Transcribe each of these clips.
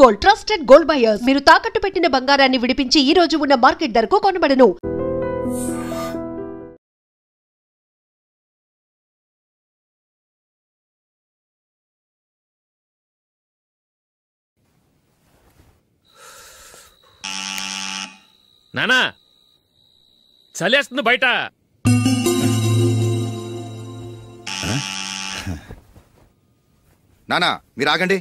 Gold, trusted gold buyers. మీరు తాకట్టు పెట్టిన బంగారాన్ని విడిపించి ఈ రోజు ఉన్న మార్కెట్ ధరకు కొనబడను. నానా చలేస్తుంది బయట. నానా మీరు ఆగండి,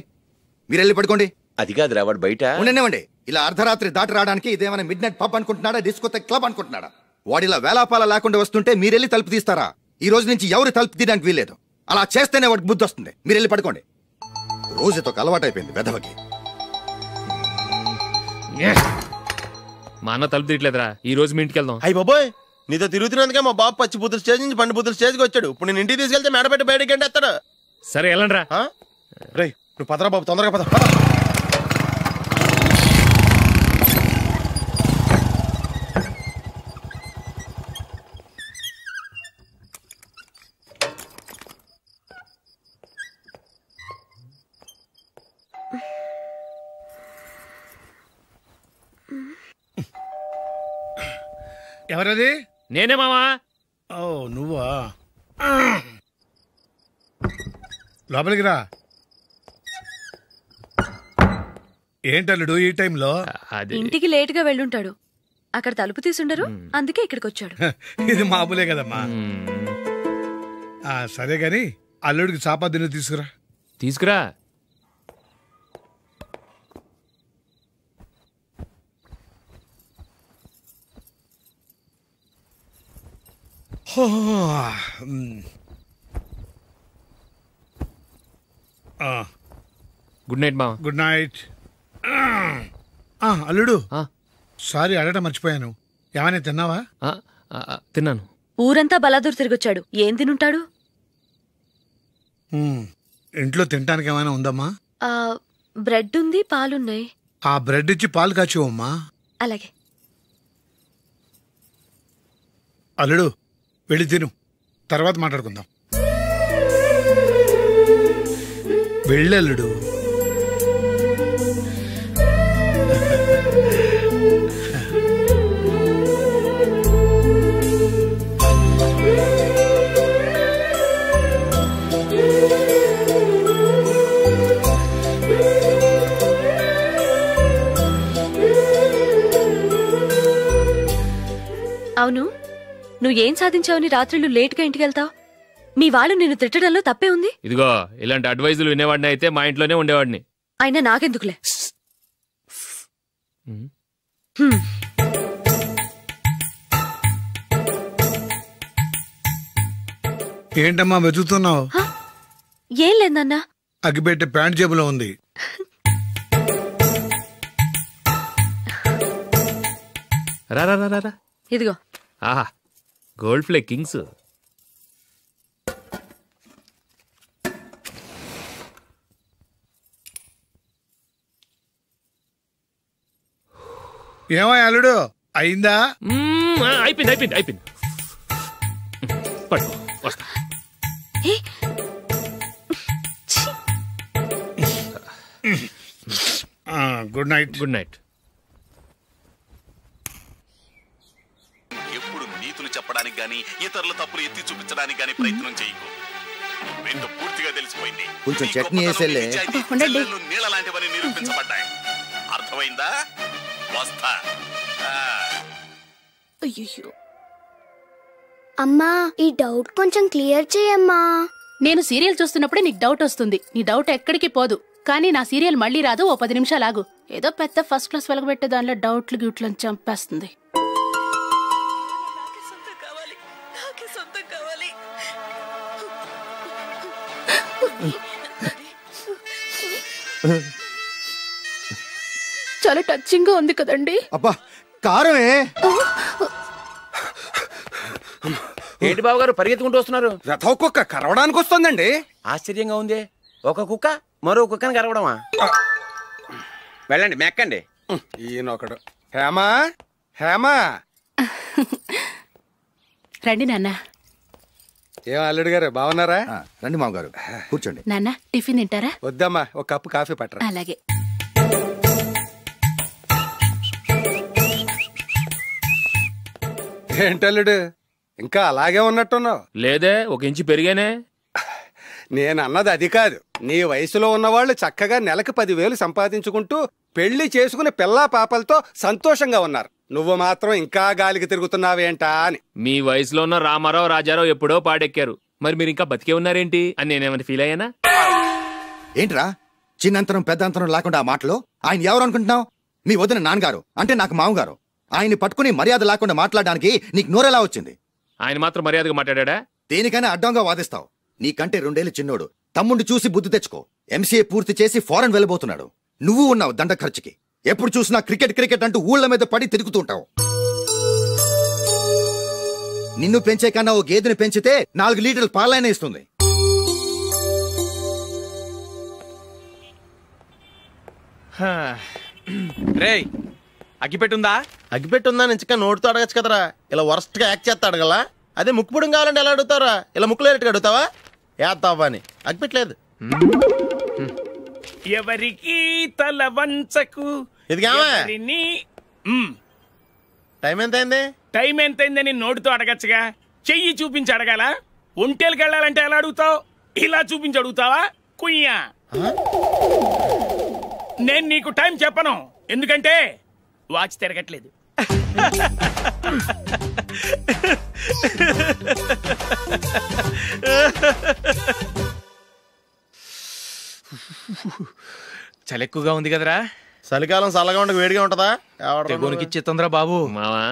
మీరు వెళ్ళి పడుకోండి. అది కాదురా వాడు బయట ఉండనివ్వండి. ఇలా అర్ధరాత్రి దాటి రావడానికి ఇదేమైనా mid night pub అనుకుంటున్నాడా, discotheque club అనుకుంటున్నాడా? వాడిలా వేలాపాల లేకుండా వస్తుంటే మీరెళ్ళి తలుపు తీస్తారా? ఈ రోజు నుంచి ఎవరు తలుపు తీయడానికి వీల్లేదు. అలా చేస్తేనే వాడికి బుద్ధి వస్తుంది. మీరు వెళ్ళి పడుకోండి. రోజుతో అలవాటైపోయింది వెధవకి. మా అన్న తలుపు తీయట్లేదురా. ఈ రోజు మీ ఇంటికి వెళ్దాం. అయ్యి బాబోయ్, నీతో తిరుగుతున్నందుకే మా బాబు పచ్చి బుద్ధుల స్టేజ్ నుంచి పండు బుద్ధుల స్టేజ్కి వచ్చాడు. ఇప్పుడు నేను ఇంటికి తీసుకెళ్తే మేడపెట్టి బయటకి ఎండేస్తాడు. సరే వెళ్ళండి రా. రేయ్ నువ్వు పదరా బాబు, తొందరగా పద. ఎవరది? నేనే మామా. ఓ నువ్వా? లోపలికి రా. ఏంటల్లుడు ఈ టైంలో? ఇంటికి లేట్ గా వెళ్ళుంటాడు. అక్కడ తలుపు తీసుండరు, అందుకే ఇక్కడికి వచ్చాడు. ఇది మామూలే కదమ్మా. సరే గాని అల్లుడికి చాపాదిని తీసుకురా. తీసుకురా. గుడ్ నైట్ మామ. Good night. అల్లుడు సారీ అడగటం మర్చిపోయాను. ఏమైనా తిన్నావా? తిన్నాను. ఊరంతా బలాదూర్ తిరిగొచ్చాడు. ఏం తినుంటాడు? ఇంట్లో తినటానికి ఏమైనా ఉందమ్మా? బ్రెడ్ ఉంది, పాలున్నాయి. ఆ బ్రెడ్ ఇచ్చి పాలు కాచివమ్మా. అలాగే. అల్లుడు వెళ్ళి తిను, తర్వాత మాట్లాడుకుందాం. వెళ్ళల్లుడు. అవును, నువ్వేం సాధించావని రాత్రులు లేట్గా ఇంటికి వెళ్తావు? మీ వాళ్ళు నిన్ను తిట్టడంలో తప్పే ఉంది. ఇదిగో ఇలాంటి అడ్వైజులు వినేవాడిని అయితే మా ఇంట్లోనే ఉండేవాడిని. అయినా నాకెందుకులే. ఏంటమ్మా వెతుకుతున్నావు? ఏం లేదన్నా. అగ్గిపెట్టె ప్యాంట్ జేబులో ఉంది. రా రా రా రా. ఇదిగో. ఆహా, గోల్డ్ ఫ్లే కింగ్స్. ఏమో అల్లుడు అయిందా? అయిపోయింది అయిపోయింది అయిపోయింది. పట్టుకో వస్తా. Good night. Good night. ఎప్పుడు నీతులు చెప్పడానికి గాని ఇతరుల తప్పులు ఎత్తి చూపించడానికి గాని ప్రయత్నం చేయకు. రెండు పూర్తిగా తెలిసిపోయింది. కొంచెం చట్నీ వేసేలే. నీళ్ళ లాంటివని నిరూపించబడ్డాయి. అర్థమైందా? వస్తా. అమ్మా, ఈ డౌట్ కొంచెం క్లియర్ చేయమ్మా. నేను సీరియల్ చూస్తున్నప్పుడే నీకు డౌట్ వస్తుంది. నీ డౌట్ ఎక్కడికి పోదు. కానీ నా సీరియల్ మళ్ళీ రాదు. ఓ 10 నిమిషాలు ఆగు. ఏదో పెద్ద ఫస్ట్ క్లాస్ వెలగబెట్టే దానిలో డౌట్లు గ్యూట్లను చంపేస్తుంది. చాలా టచింగ్ గా ఉంది కదండి. అబ్బా కారమే. ఏంటి బాబు గారు పరిగెత్తుకుంటూ వస్తున్నారు? రథ కుక్క కరవడానికి వస్తుందండి. ఆశ్చర్యంగా ఉంది. ఒక కుక్క మరో కుక్కని కరవడమా? వెళ్ళండి మెక్కండి. ఈయనొకడు. హేమా హేమా. రండి నాన్న. ఏం అల్లుడు గారు బాగున్నారా? రండి మామగారు కూర్చోండి. నాన్న టిఫిన్ తింటారా? వద్దమ్మా, ఒక కప్పు కాఫీ పట్టరా. అలాగే. ఏంటల్లుడు ఇంకా అలాగే ఉన్నట్టున్నావు? లేదే, 1 ఇంచు పెరిగానే. నేనన్నది అది కాదు. నీ వయసులో ఉన్నవాళ్ళు చక్కగా నెలకు 10,000 సంపాదించుకుంటూ పెళ్లి చేసుకుని పిల్లా పాపలతో సంతోషంగా ఉన్నారు. నువ్వు మాత్రం ఇంకా గాలికి తిరుగుతున్నావేంటా అని. మీ వయసులో ఉన్న రామారావు రాజారావు ఎప్పుడో పాడెక్కారు, మరి మీరు ఇంకా బతికే ఉన్నారేంటి అని నేనేమైనా ఫీల్ అయ్యానా? ఏంట్రా చిన్నంతరం పెద్దంతరం లేకుండా ఆ మాటలు? ఆయన ఎవరు అనుకుంటున్నావు? మీ వదిన నాన్నగారు, అంటే నాకు మామగారు. ఆయన్ని పట్టుకుని మర్యాద లేకుండా మాట్లాడడానికి నీకు నోరెలా వచ్చింది? ఆయన మాత్రం మర్యాదగా మాట్లాడా? దేనికైనా అడ్డంగా వాదిస్తావు. నీకంటే 2 ఏళ్లు చిన్నోడు. తమ్ముడు చూసి బుద్ధి తెచ్చుకో. MCA పూర్తి చేసి ఫారెన్ వెళ్ళబోతున్నాడు. నువ్వు ఉన్నావు దండ ఖర్చుకి. ఎప్పుడు చూసినా క్రికెట్ అంటూ ఊళ్ళ మీద పడి తిరుగుతుంటావు. నిన్ను పెంచే కన్నా ఓ గేదెని పెంచితే 4 లీటర్లు పాలైన ఇస్తుంది. రేయ్, అగ్గిపెట్టుందా? అగ్గిపెట్టుందా నుంచి నోటితో అడగచ్చు కదరా. ఇలా వరస్ట్ గా యాక్ట్ చేస్తా అడగలా? అదే ముక్కుపుడు కావాలంటే ఎలా అడుగుతారా? ఇలా ముక్కులేరట్టుగా అడుగుతావా? ఏత్తావా అని. అగ్గిపెట్టలేదు. ఎవరికి తల వంచకు. ఇది టైం ఎంత అయింది? టైం ఎంతైందని నోటితో అడగచ్చుగా, చెయ్యి చూపించి అడగాల? ఒంటేలకు వెళ్ళాలంటే ఎలా అడుగుతావు? ఇలా చూపించి అడుగుతావా? కుయ్యా, నేను నీకు టైం చెప్పను, ఎందుకంటే వాచ్ తిరగట్లేదు. చలి ఎక్కువగా ఉంది కదరా. చలికాలం చల్లగా ఉండక వేడిగా ఉంటదా? తెగోనికిచ్చేతుందిరా బాబు. మావా,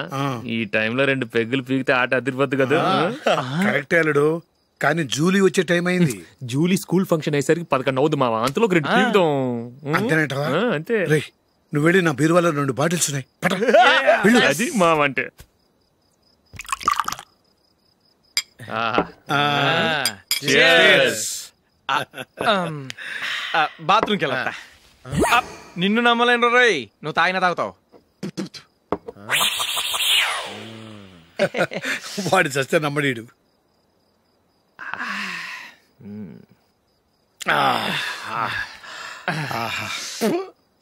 ఈ టైంలో 2 పెగ్గులు పీకితే ఆట అదిరిపోద్దు కదా. కరెక్ట్ అల్లుడు, కానీ జూలీ వచ్చే టైం అయింది. జూలీ స్కూల్ ఫంక్షన్ అయ్యేసరికి 11 అవుద్ది మావా. అంతలో 2 పీకుదాం. అంతేనేటవా? అంతే. రేయ్, నువ్వు వెళ్ళి నా బీరువాలో 2 బాటిల్స్ ఉన్నాయి. అది మావా అంటే. బాత్రూమ్కి వెళ్ళా. నిన్ను నమ్మలేను రోయ్, నువ్వు తాగినా తాగుతావు. వాడి చస్తే నమ్మడీడు.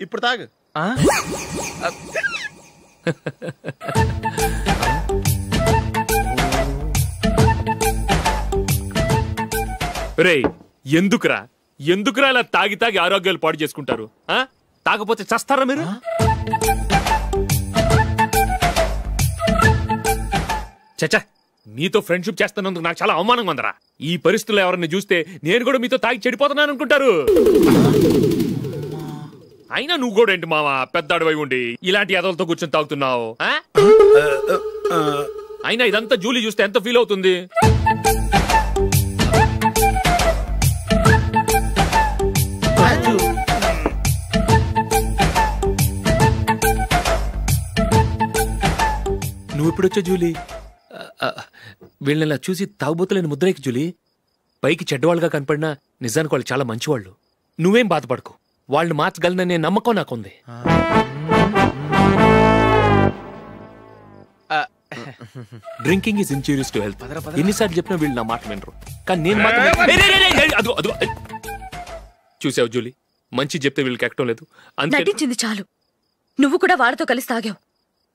ఇప్పుడు తాగు. రేయ్, ఎందుకురా ఇలా తాగి ఆరోగ్యాలు పాడు చేసుకుంటారు? తాగపోతే చస్తారా మీరు? చచ్చా, మీతో ఫ్రెండ్షిప్ చేస్తున్నందుకు నాకు చాలా అవమానంగా ఉందరా. ఈ పరిస్థితుల్లో ఎవరిని చూస్తే నేను కూడా మీతో తాగి చెడిపోతున్నాను అనుకుంటారు. అయినా నువ్వు కూడా ఏంటి మావా, పెద్ద అడవై ఉండి ఇలాంటి ఎదలతో కూర్చొని తాగుతున్నావు? అయినా ఇదంతా జూలీ చూస్తే ఎంత ఫీల్ అవుతుంది? నువ్వు ఎప్పుడొచ్చా జూలీ? వీళ్ళని చూసి తాగుబోతులేని ముద్రేకి జూలీ. పైకి చెడ్డవాళ్ళుగా కనపడినా నిజానికి వాళ్ళు చాలా మంచివాళ్ళు. నువ్వేం బాధపడకు, వాళ్ళని మార్చగలననే నమ్మకం నాకుంది. Drinking is injurious to health. ఎన్నిసార్లు చెప్పినా వీళ్ళు నా మాట వినరు, కానీ నేను మాత్రం. చూసావు జూలీ, మంచి చెప్తే వీళ్ళకి ఎక్కడం లేదు. నటించింది చాలు. నువ్వు కూడా వాళ్ళతో కలిసి తాగావు.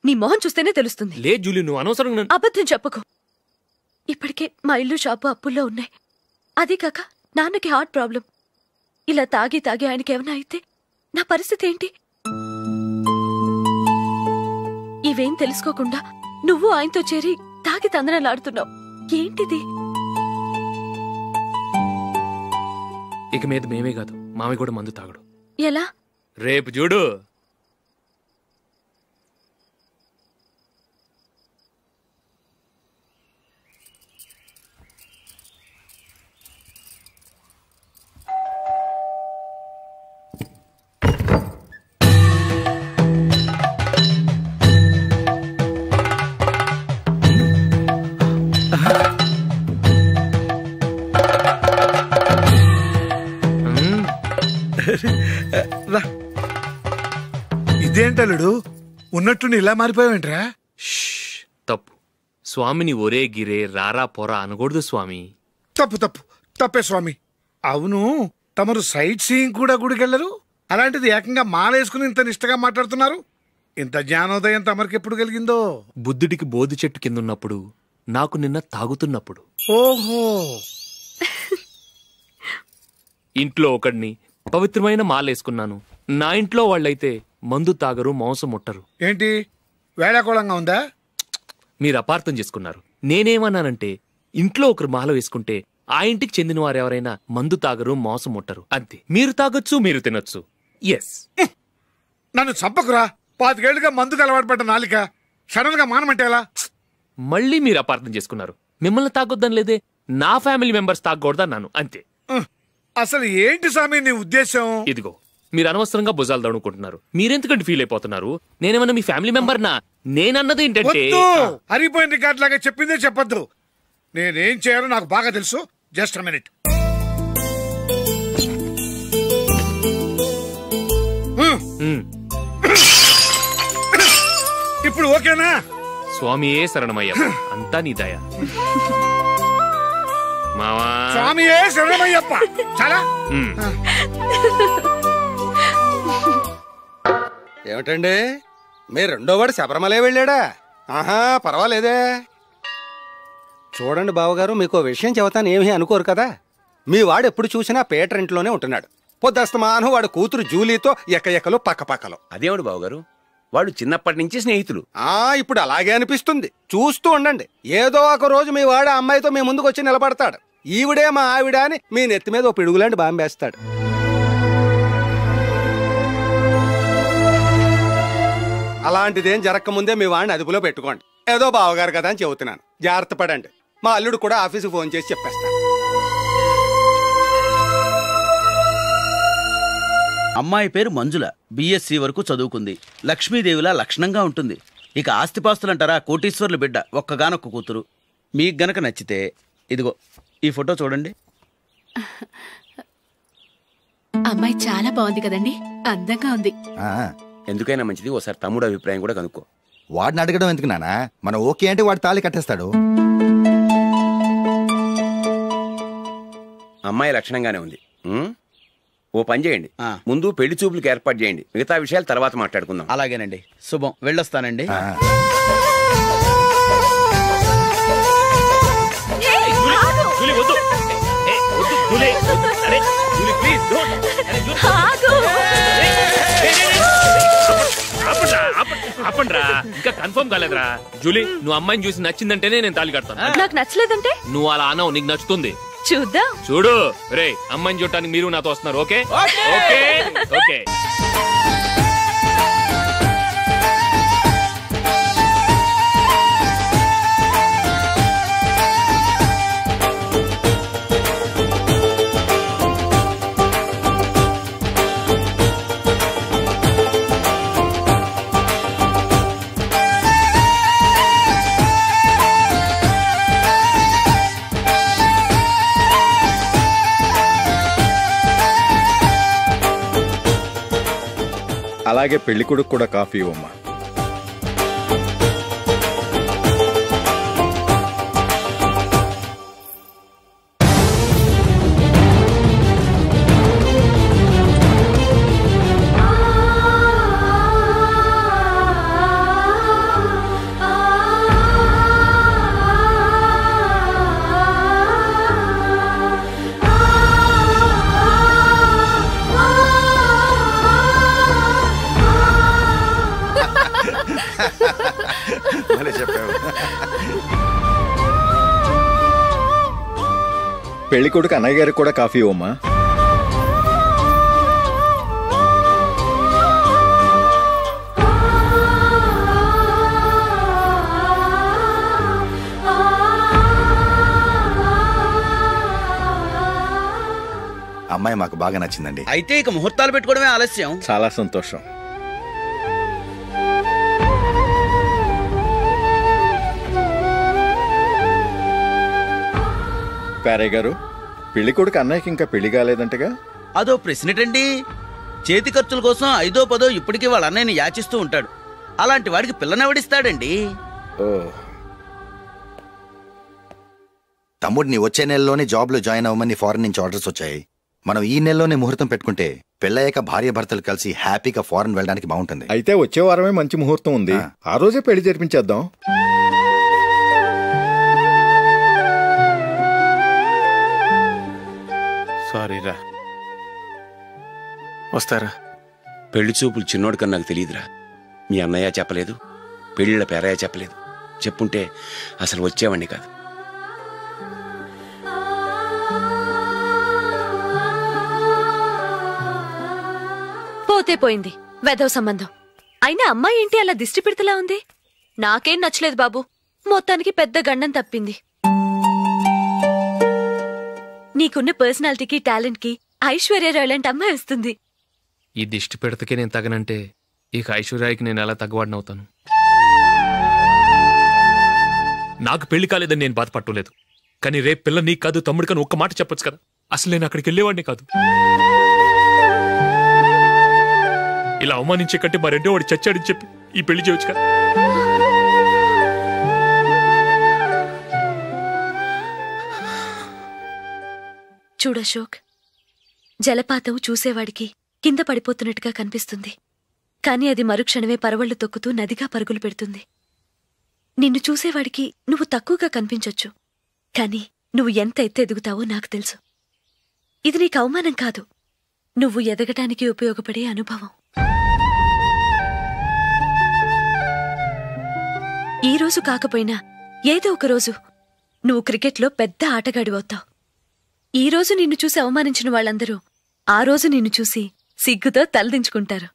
నీ మొహం చూస్తేనే తెలుస్తుంది. లే జూలీ, నువ్వు అనవసరంగా అబద్ధం చెప్పకు. ఇప్పటికే మా ఇల్లు షాపు అప్పుల్లో ఉన్నాయి. అదే కాక నాన్నకి హార్ట్ ప్రాబ్లం. ఇలా తాగి ఆయనకి ఏమైనా అయితే నా పరిస్థితి ఏంటి? ఇవేం తెలుసుకోకుండా నువ్వు ఆయనతో చేరి తాగి తందనలాడుతున్నావు. ఏంటిది? ఇక మీద మేమే కాదు, మామి కూడా మందు తాగడు. ఎలా? రేపు చూడు. ఇదేంటలుడు, ఉన్నట్టుండి ఇలా మారిపోయావేంట్రా? తప్పు స్వామిని ఒరే గిరే రారా పోరా అనకూడదు స్వామి. తప్పే స్వామి. అవును, తమరు సైట్ సీయింగ్ కూడా గుడికెళ్లరు, అలాంటిది ఏకంగా మాలేసుకుని ఇంత నిష్టగా మాట్లాడుతున్నారు. ఇంత జ్ఞానోదయం తమరికి ఎప్పుడు కలిగిందో? బుద్ధుడికి బోధి చెట్టు కింద ఉన్నప్పుడు, నాకు నిన్న తాగుతున్నప్పుడు. ఓహో. ఇంట్లో ఒకడిని పవిత్రమైన మాలేసుకున్నాను. నా ఇంట్లో వాళ్ళైతే మందు తాగరు, మాంసం ముట్టరు. ఏంటి వేళాకోళంగా ఉందా? మీరు అపార్థం చేసుకున్నారు. నేనేమన్నానంటే ఇంట్లో ఒకరు మాల వేసుకుంటే ఆ ఇంటికి చెందిన వారు ఎవరైనా మందు తాగరు, మాంసం ముట్టరు, అంతే. మీరు తాగొచ్చు, మీరు తినొచ్చు. ఎస్. నన్ను చంపకురా. 5 ఏళ్లుగా మందుకు అలవాటు పడ్డ నాలిక సడన్ గా మానమంటే ఎలా? మళ్ళీ మీరు అపార్థం చేసుకున్నారు. మిమ్మల్ని తాగొద్దని లేదే, నా ఫ్యామిలీ మెంబర్స్ తాగకూడదన్నాను, అంతే. అసలు ఏంటి స్వామి నీ ఉద్దేశం? ఇదిగో, మీరు అనవసరంగా భుజాలు దడుకుంటున్నారు. మీరెందుకంటే ఫీల్ అయిపోతున్నారు? నేనేమన్నా మీ ఫ్యామిలీ మెంబర్నా? నేనన్నది ఏంటంటే, హరిపోయిన రికార్డ్ లాగా చెప్పిందే చెప్పొద్దు. నేనేం చేయాలో నాకు బాగా తెలుసు. Just a minute. ఇప్పుడు ఓకేనా? స్వామియే శరణమయ్య, అంతా నీ దయ. మావా, స్వామియే శరణమయ్యప్ప. చాలా ఏమిటండి, మీ రెండో వాడు శబరిమలే వెళ్ళాడా? ఆహా, పర్వాలేదే. చూడండి బావగారు, మీకు విషయం చెబుతాను, ఏమీ అనుకోరు కదా. మీ వాడు ఎప్పుడు చూసినా పేటర్ ఇంట్లోనే ఉంటున్నాడు. పొద్దస్తమానం వాడు కూతురు జూలీతో ఎక్కలు పక్కపక్కలు. అదేమిడు బావగారు, వాడు చిన్నప్పటి నుంచి స్నేహితులు. ఇప్పుడు అలాగే అనిపిస్తుంది. చూస్తూ ఉండండి, ఏదో ఒక రోజు మీ వాడు అమ్మాయితో మీ ముందుకు వచ్చి నిలబడతాడు. ఈవిడే మా ఆవిడ అని మీ నెత్తి మీద ఓ పిడుగులాంటి బాంబేస్తాడు. అలాంటిదేం జరగకముందే మీ వాడిని అదుపులో పెట్టుకోండి. ఏదో బావగారు కదా అని చెబుతున్నాను, జాగ్రత్త పడండి. మా అల్లుడు కూడా ఆఫీసుకు ఫోన్ చేసి చెప్పేస్తాను. అమ్మాయి పేరు మంజుల, బిఎస్సి వరకు చదువుకుంది. లక్ష్మీదేవిలా లక్షణంగా ఉంటుంది. ఇక ఆస్తిపాస్తులంటారా, కోటీశ్వర్లు బిడ్డ, ఒక్కగానొక్క కూతురు. మీకు గనక నచ్చితే ఇదిగో ఈ ఫోటో చూడండి. అమ్మాయి చాలా బాగుంది కదండి, అందంగా ఉంది. ఎందుకైనా మంచిది ఓసారి తమ్ముడు అభిప్రాయం కూడా కనుక్కో. వాడిని అడగడం ఎందుకు నానా? మనం ఓకే అంటే వాడు తాళి కట్టేస్తాడు. అమ్మాయి లక్షణంగానే ఉంది. ఓ పని చేయండి, ముందు పెళ్లి చూపులకు ఏర్పాటు చేయండి, మిగతా విషయాలు తర్వాత మాట్లాడుకుందాం. అలాగేనండి, శుభం, వెళ్ళొస్తానండి. ఆపండ్రా, ఇంకా కన్ఫర్మ్ కాలేదురా. జూలీ, నువ్వు అమ్మాయిని చూసి నచ్చిందంటేనే నేను తాళి కడతాను. నాకు నచ్చలేదంటే? నువ్వు అలా అనవు, నీకు నచ్చుతుంది. చూద్దాం. చూడు రే, అమ్మాయిని చూడటానికి మీరు నాతో వస్తున్నారు. Okay okay okay. అలాగే పెళ్లి కొడుకు కూడా కాఫీ ఇవ్వమ్మా. పెళ్లి కొడుకు అన్నయ్య గారికి కూడా కాఫీ ఇవ్వమ్మా. అమ్మాయి మాకు బాగా నచ్చిందండి. అయితే ఇక ముహూర్తాలు పెట్టుకోవడమే ఆలస్యం. చాలా సంతోషం. పేరయ్య గారు, పెళ్లి కొడుకు అన్నయ్యకి ఇంకా పెళ్లి కాలేదంటగా? అదో ప్రశ్నటండి. చేతి ఖర్చుల కోసం 5ో 10ో ఇప్పటికీ వాళ్ళ అన్నయ్యని యాచిస్తూ ఉంటాడు. అలాంటి వాడికి పిల్లనెవడిస్తాడండి? తమ్ముడిని వచ్చే నెలలోనే జాబ్ లో జాయిన్ అవ్వమని ఫారెన్ నుంచి ఆర్డర్స్ వచ్చాయి. మనం ఈ నెలలోనే ముహూర్తం పెట్టుకుంటే పెళ్ళయ్యాక భార్య భర్తలు కలిసి హ్యాపీగా ఫారెన్ వెళ్ళడానికి బాగుంటుంది. అయితే వచ్చే వారమే మంచి ముహూర్తం ఉంది, ఆ రోజే పెళ్లి జరిపించేద్దాం. సారీరా. వస్తారా? పెళ్లి చూపులు చిన్నోడు కన్నా నాకు తెలియదురా. మీ అన్నయ్య చెప్పలేదు, పెళ్ళిళ్ళ పేరయ్య చెప్పలేదు. చెప్పుంటే అసలు వచ్చేవాడిని కాదు. పోతే పోయింది వెధవ సంబంధం. అయినా అమ్మాయి ఏంటి అలా దిష్టి పెడతలా ఉంది? నాకేం నచ్చలేదు బాబు. మొత్తానికి పెద్ద గండం తప్పింది. నీకున్న పర్సనాలిటీకి టాలెంట్కి ఐశ్వర్యరాయ్ లాంటి అమ్మాయి వస్తుంది. ఈ దిష్టి పెడతకే నేను తగనంటే ఇక ఐశ్వర్యాకి నేను ఎలా తగ్గవాడినవుతాను? నాకు పెళ్లి కాలేదని నేను బాధపట్టలేదు, కానీ రేపు పిల్ల నీకు కాదు తమ్ముడు కానీ ఒక్క మాట చెప్పొచ్చు కదా. అసలు నేను అక్కడికి వెళ్ళేవాడిని కాదు. ఇలా అవమానించే కంటే మా రెండో వాడు చచ్చాడని చెప్పి ఈ పెళ్లి చేయొచ్చు కదా. చూడశోక్, జలపాతం చూసేవాడికి కింద పడిపోతున్నట్టుగా కనిపిస్తుంది, కాని అది మరుక్షణమే పరవళ్లు తొక్కుతూ నదిగా పరుగులు పెడుతుంది. నిన్ను చూసేవాడికి నువ్వు తక్కువగా కనిపించొచ్చు, కాని నువ్వు ఎంత ఎత్తు ఎదుగుతావో నాకు తెలుసు. ఇది నీకు అవమానం కాదు, నువ్వు ఎదగటానికి ఉపయోగపడే అనుభవం. ఈ రోజు కాకపోయినా ఏదో ఒక రోజు నువ్వు క్రికెట్లో పెద్ద ఆటగాడివవుతావు. ఈ రోజు నిన్ను చూసి అవమానించిన వాళ్ళందరూ ఆ రోజు నిన్ను చూసి సిగ్గుతో తలదించుకుంటారు.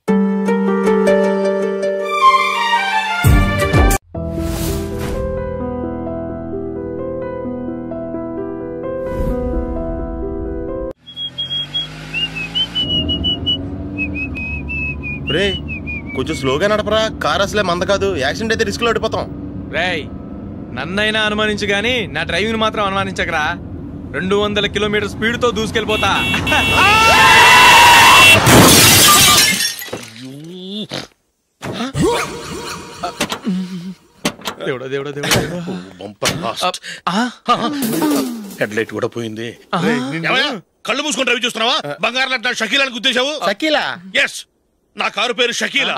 రే కొంచెం స్లోగా నడపరా, కార్ అసలే మంద కాదు. యాక్సిడెంట్ అయితే రిస్క్ లో ఓడిపోతాం. రేయ్, నన్నైనా అనుమానించు గాని నా డ్రైవింగ్ మాత్రం అనుమానించకరా. 200 కిలోమీటర్ స్పీడ్ తో దూసుకెళ్ళిపోతా. దేవుడా దేవుడా దేవుడా, హెడ్ లైట్ కూడా పోయింది. కళ్ళు మూసుకొని రవి చూస్తున్నావా? బంగారం లాంటి షకీలాని గుర్తించావు? షకీలా? ఎస్, నా కారు పేరు Shakeela.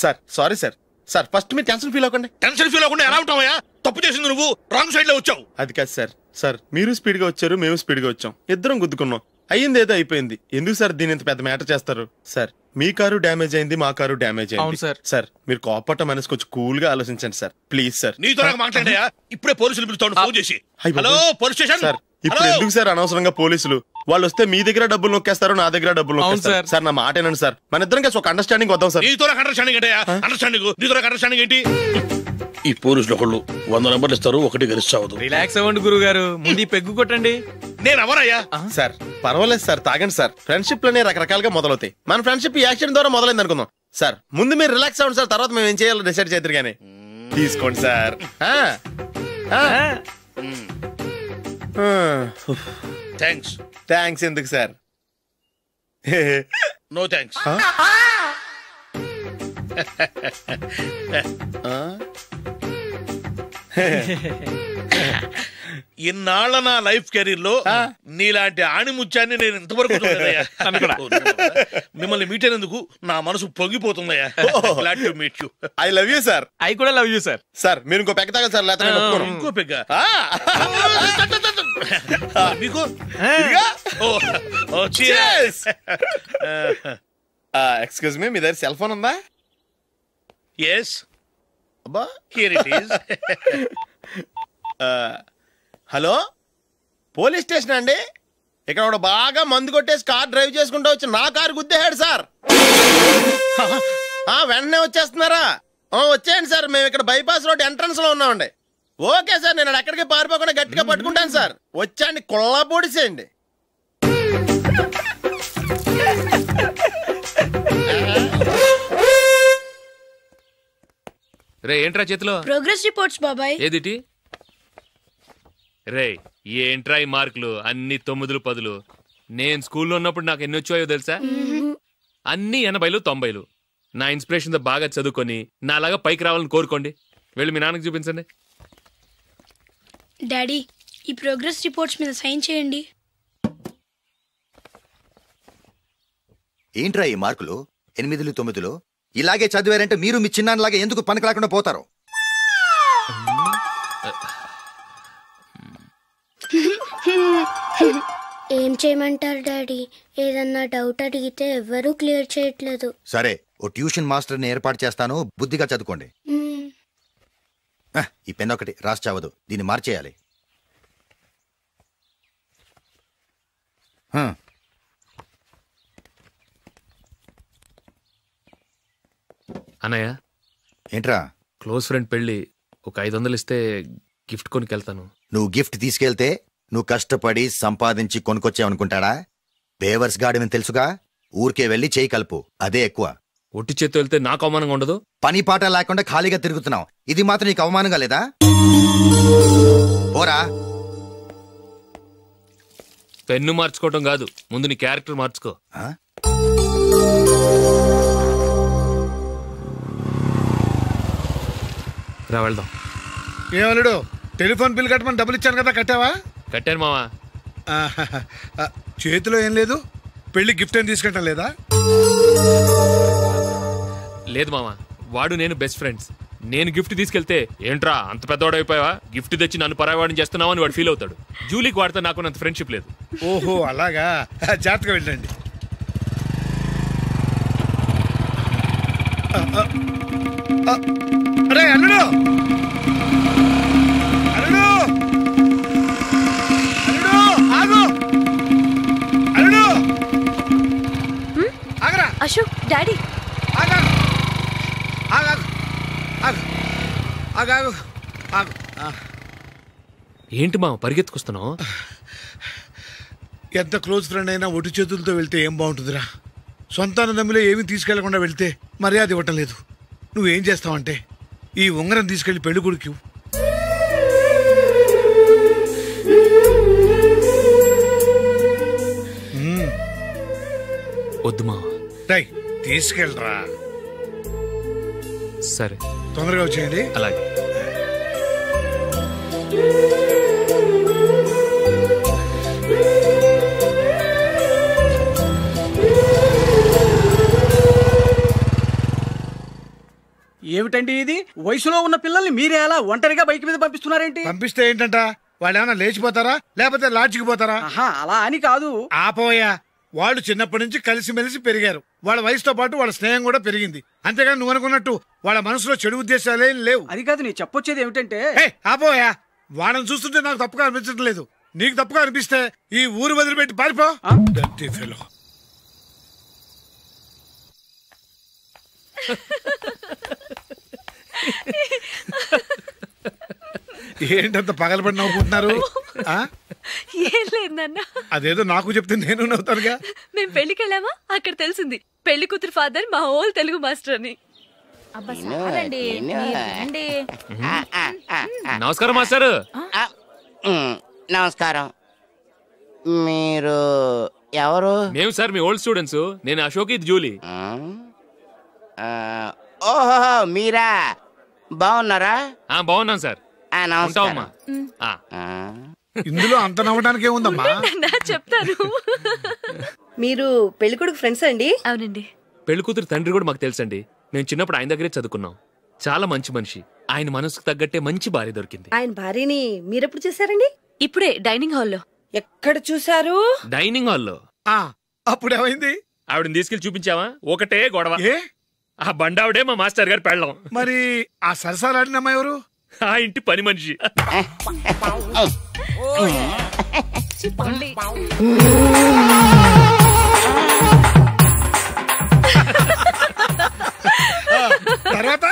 Sir sorry sir. Sir first మీరు టెన్షన్ ఫీల్ అవ్వకండి. టెన్షన్ ఫీల్ అవ్వకుండా ఎలా ఉంటావయ్యా? తప్పు చేసింది నువ్వు, రాంగ్ సైడ్ లో వచ్చావు. అది కాదు సార్. సార్ మీరు స్పీడ్ గా వచ్చారు, మేము స్పీడ్ గా వచ్చాం, ఇద్దరం గుద్దుకున్నాం. అయ్యింది ఏదో అయిపోయింది. ఎందుకు సార్ దీని ఇంత పెద్ద మ్యాటర్ చేస్తారు? సార్ మీ కారు డ్యామేజ్ అయింది, మా కారు డ్యామేజ్ అయింది. సార్ మీరు కోపట్ట మనసు కొంచెం కూల్ గా ఆలోచించండి సార్, ప్లీజ్ సార్. నీతో నాకు మాట్లాడాయా? ఇప్పుడే పోలీసులు పిలుస్తాను, ఫోన్ చేసి. Hello police station. సార్ ఇప్పుడు ఎందుకు సార్ అనవసరంగా పోలీసులు? వాళ్ళు వస్తే మీ దగ్గర డబ్బులు నొక్కేస్తారు, నా దగ్గర డబ్బులు నొక్కేస్తారు. సార్ నా మాట ఏనండి సార్, మన ఇద్దరం కలిసి ఒక అండర్స్టాండింగ్ వద్దాం సార్. నీతో నాకు అండర్స్టాండింగ్ ఏంటయ్యా? అండర్స్టాండింగ్ నీతో నాకు అండర్స్టాండింగ్ ఏంటి? ఈ పోలీసులు ఒకళ్ళు 100 నెంబర్లు ఇస్తారు, ఒకటి గెలిచావదు. రిలాక్స్ అవ్వండి గురువు గారు, ముందు పెగ్గు కొట్టండి. నేను ఎవరయ్యా? సార్ పర్వాలేదు సార్, తాగండి సార్. ఫ్రెండ్షిప్ లోనే రకరకాలుగా మొదలవుతాయి. మన ఫ్రెండ్షిప్ ఈ యాక్సిడెంట్ ద్వారా మొదలైంది అనుకుందాం. సార్ ముందు మీరు రిలాక్స్ అవ్వండి సార్, తర్వాత మేము ఏం చేయాలో డిసైడ్ చేద్దరు గానీ. తీసుకోండి సార్. థ్యాంక్స్. థ్యాంక్స్ ఎందుకు సార్? No thanks. ఇన్నాళ్ళ నా లైఫ్ కెరీర్ లో నీలాంటి ఆణిముత్యాన్ని నేను ఇంతవరకు చూడలేదయ్యా. మిమ్మల్ని మీట్ అయినందుకు నా మనసు పొంగిపోతుందయ్యా. Glad to meet you. I love you sir. I కూడా లవ్ యూ సార్. సార్ మీరు ఇంకో పెగ్గ తాగండి సార్, లేకపోతే ఇంకో పెగ్గ మీకు. ఎక్స్క్యూజ్ మీ, మీ దగ్గర సెల్ ఫోన్ ఉందా? ఎస్. అబ్బా, here it is. Hello, police station అండి. ఇక్కడ ఒకడు బాగా మందు కొట్టేసి కార్ డ్రైవ్ చేసుకుంటూ వచ్చి నా కారు గుద్దేశాడు సార్. వెంటనే వచ్చేస్తున్నారా? వచ్చేయండి సార్, మేము ఇక్కడ బైపాస్ రోడ్ ఎంట్రన్స్ లో ఉన్నామండి. ఓకే సార్, నేను ఎక్కడికి పారిపోకుండా గట్టిగా పట్టుకుంటాను సార్. వచ్చాండి, కుళ్ళ పొడిసేయండి. రే ఏంట్రా చేతిలో? ప్రోగ్రెస్ రిపోర్ట్స్ బాబాయ్. ఏదిటి? రే ఏంట్రా ఈ మార్కులు అన్ని 9లు 10లు? నేను స్కూల్లో ఉన్నప్పుడు నాకు ఎన్ని వచ్చాయో తెలుసా? అన్ని 80లు 90లు. నా ఇన్స్పిరేషన్ తో బాగా చదువుకొని నాలాగా పైకి రావాలని కోరుకోండి. వెళ్ళి మీ నాన్నకి చూపించండి. డాడీ, ఈ ప్రోగ్రెస్ రిపోర్ట్స్ మీద సైన్ చేయండి. ఏంట్రా ఈ మార్కులు 8, 9? ఇలాగే చదివారంటే మీరు మీ చిన్నాన్నలాగా ఎందుకు పనికిరాకుండా పోతారు? ఏం చేయమంటారు డాడీ? ఏదన్నా డౌట్ అడిగితే ఎవ్వరూ క్లియర్ చేయట్లేదు. సరే, ఓ ట్యూషన్ మాస్టర్ని ఏర్పాటు చేస్తాను, బుద్ధిగా చదువుకోండి. ఈ పెన్ ఒకటి రాసి చావదు, దీన్ని మార్చేయాలి. అన్నయ్య, ఏంట్రా? క్లోజ్ ఫ్రెండ్ పెళ్ళి, ఒక 500 ఇస్తే గిఫ్ట్ కొనుకెళ్తాను. నువ్వు గిఫ్ట్ తీసుకెళ్తే నువ్వు కష్టపడి సంపాదించి కొనుక్కొచ్చావనుకుంటాడా? బేవర్స్ గాడమని తెలుసుగా, ఊరికే వెళ్ళి చేయి కలుపు, అదే ఎక్కువ. ఒట్టి చేత్తో వెళ్తే నాకు అవమానంగా ఉండదు? పని పాట లేకుండా ఖాళీగా తిరుగుతున్నావు, ఇది మాత్రం నీకు అవమానంగా లేదా? పోరా. పెన్ను మార్చుకోవటం కాదు, ముందు నీ క్యారెక్టర్ మార్చుకో. రా వెళ్దాం. ఏమలుడు, టెలిఫోన్ బిల్ కట్టమని డబ్బులు ఇచ్చాను కదా, కట్టావా? కట్టాను మావా. చేతిలో ఏం లేదు, పెళ్లి గిఫ్ట్ ఏం తీసుకుంటాం లేదా? లేదు మావా, వాడు నేను బెస్ట్ ఫ్రెండ్స్. నేను గిఫ్ట్ తీసుకెళ్తే ఏంట్రా అంత పెద్దవాడు అయిపోయావా, గిఫ్ట్ తెచ్చి నన్ను పరాయవాడిని చేస్తున్నావు అని వాడు ఫీల్ అవుతాడు. జూలీకి వాడితే నాకు అంత ఫ్రెండ్షిప్ లేదు. ఓహో అలాగా, జాగ్రత్తగా వెళ్ళండి. అరే అల్లుడు, అల్లుడు, అల్లుడు, ఆగు, అల్లుడు, ఆగరా. అశోక్, డాడీ, ఆగు, ఆగు, ఆగు, ఆగు, ఆగు. ఏంటి మావ పరిగెత్తుకొస్తున్నావు? ఎంత క్లోజ్ ఫ్రెండ్ అయినా ఒటి చేతులతో వెళ్తే ఏం బాగుంటుందిరా? సొంతాన దమ్మిలో ఏమీ తీసుకెళ్లకుండా వెళ్తే మర్యాద ఇవ్వటం లేదు. నువ్వేం చేస్తావంటే ఈ ఉంగరం తీసుకెళ్లి పెళ్లి కొడుకు వద్దు మావ. తీసుకెళ్ళరా. సరే, తొందరగా వచ్చేయండి. అలాగే. ఏమిటండి ఇది? వయసులో ఉన్న పిల్లల్ని మీరే అలా ఒంటరిగా బైక్ మీద పంపిస్తున్నారేంటి? పంపిస్తే ఏంటంట, వాళ్ళు ఏమైనా లేచిపోతారా లేకపోతే లాడ్జికి పోతారా? అలా అని కాదు. ఆపోయా, వాళ్ళు చిన్నప్పటి నుంచి కలిసిమెలిసి పెరిగారు. వాళ్ళ వయసుతో పాటు వాళ్ళ స్నేహం కూడా పెరిగింది. అంతేగాని నువ్వు అనుకున్నట్టు వాళ్ళ మనసులో చెడు ఉద్దేశాలేం లేవు. అది కాదు, నేను చెప్పొచ్చేది ఏమిటంటే, ఆపోయా, వాళ్ళని చూస్తుంటే నాకు తప్పుగా అనిపించడం లేదు. నీకు తప్పుగా అనిపిస్తే ఈ ఊరు వదిలిపెట్టి పారిపో. ఏంటంత పగలబడి నవ్వుకుంటున్నారు? ఏం లేదు నాన్న, అదేదో నాకు చెప్తే నేను నవ్వుతానుగా. మేము పెళ్లికి వెళ్ళామా, అక్కడ తెలిసింది పెళ్లి కూతురు ఫాదర్ మా హోల్ తెలుగు మాస్టర్ అని. నమస్కారం మాస్టర్. నమస్కారం. మీరు ఎవరు? మేము సార్ మీ ఓల్డ్ స్టూడెంట్స్. నేను అశోక్, ఇది జూలీ. ఓహో మీరా, బాగున్నారా? బాగున్నాను సార్. నమస్కారం. ఇందులో అంత నవ్వడానికి ఏముందమ్మా? చెప్తాను. మీరు పెళ్ళికొడుకు ఫ్రెండ్స్ అండి? అవునండి. పెళ్లి కూతురు తండ్రి కూడా మాకు తెలుసండి. మేము చిన్నప్పుడు ఆయన దగ్గరే చదువుకున్నాం. చాలా మంచి మనిషి. ఆయన మనసుకు తగ్గట్టే మంచి భార్య దొరికింది. ఆయన భార్యని మీరెప్పుడు చూసారండి? ఇప్పుడే డైనింగ్ హాల్లో. ఎక్కడ చూసారు? డైనింగ్ హాల్లో. అప్పుడు ఏమైంది? ఆవిడని తీసుకెళ్లి చూపించావా? ఒకటే గొడవ. ఆ బండావిడే మా మాస్టర్ గారు పెళ్ళం. మరి ఆ సరసాలాడిన అమ్మాయి ఎవరు? ఆ ఇంటి పని మనిషి. తర్వాత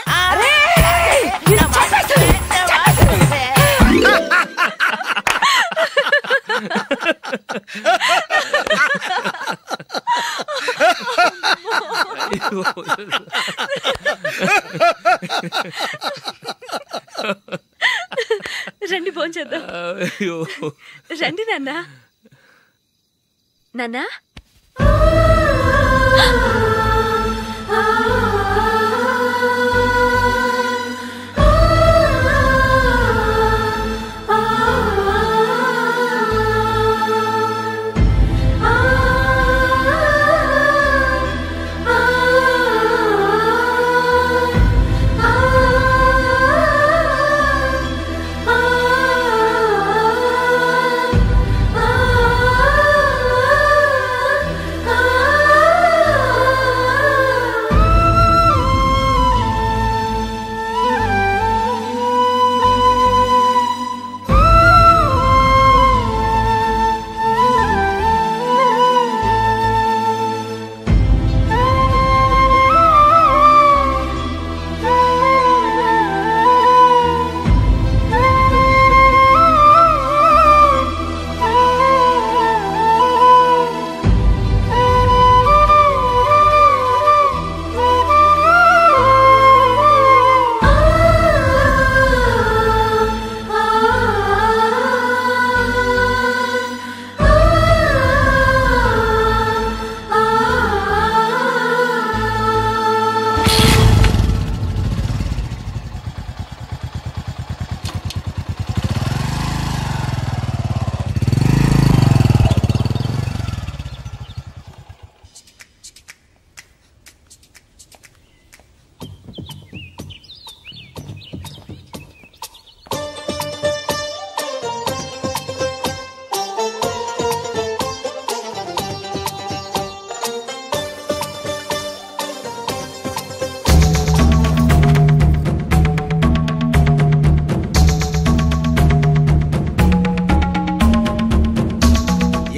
రండి భోంచేద్దాం. రండి నాన్న. నాన్నా,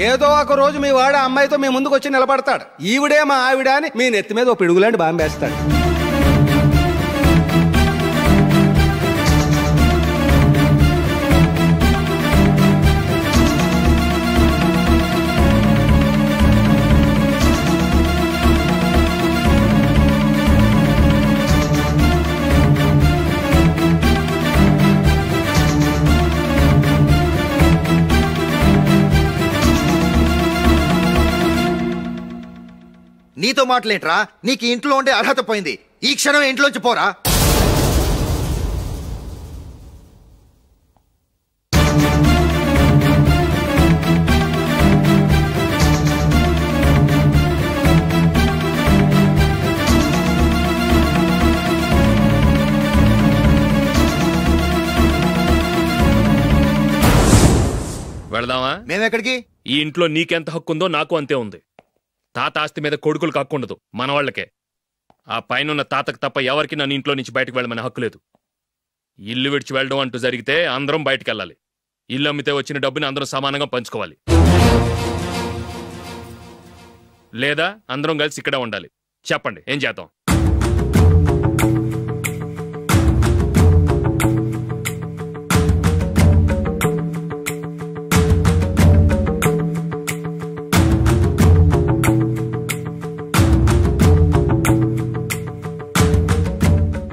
ఏదో ఒక రోజు మీ వాడు అమ్మాయితో మీ ముందుకు వచ్చి నిలబడతాడు. ఈవిడే మా ఆవిడ అని మీ నెత్తి మీద ఓ పిడుగులాంటి బాంబేస్తాడు. నీతో మాటలేంట్రా? నీకు ఇంట్లో ఉండే అర్హత పోయింది. ఈ క్షణం ఇంట్లోంచి పోరా. వెళదామా? మేమెక్కడికి? ఈ ఇంట్లో నీకెంత హక్కు ఉందో నాకు అంతే ఉంది. తాత ఆస్తి మీద కొడుకులు కాకుండదు, మన వాళ్లకే. ఆ పైన తాతకు తప్ప ఎవరికి నన్ను ఇంట్లో నుంచి బయటకు వెళ్ళమనే హక్కు లేదు. ఇల్లు విడిచి వెళ్ళడం అంటూ జరిగితే అందరం బయటకు వెళ్ళాలి. ఇల్లు అమ్మితే వచ్చిన డబ్బుని అందరం సమానంగా పంచుకోవాలి. లేదా అందరం కలిసి ఇక్కడే ఉండాలి. చెప్పండి, ఏం చేద్దాం?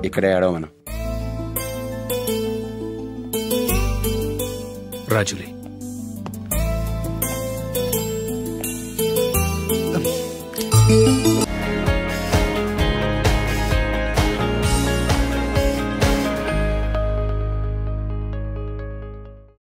ఇక్కడే ఆడమను. రాజులీ,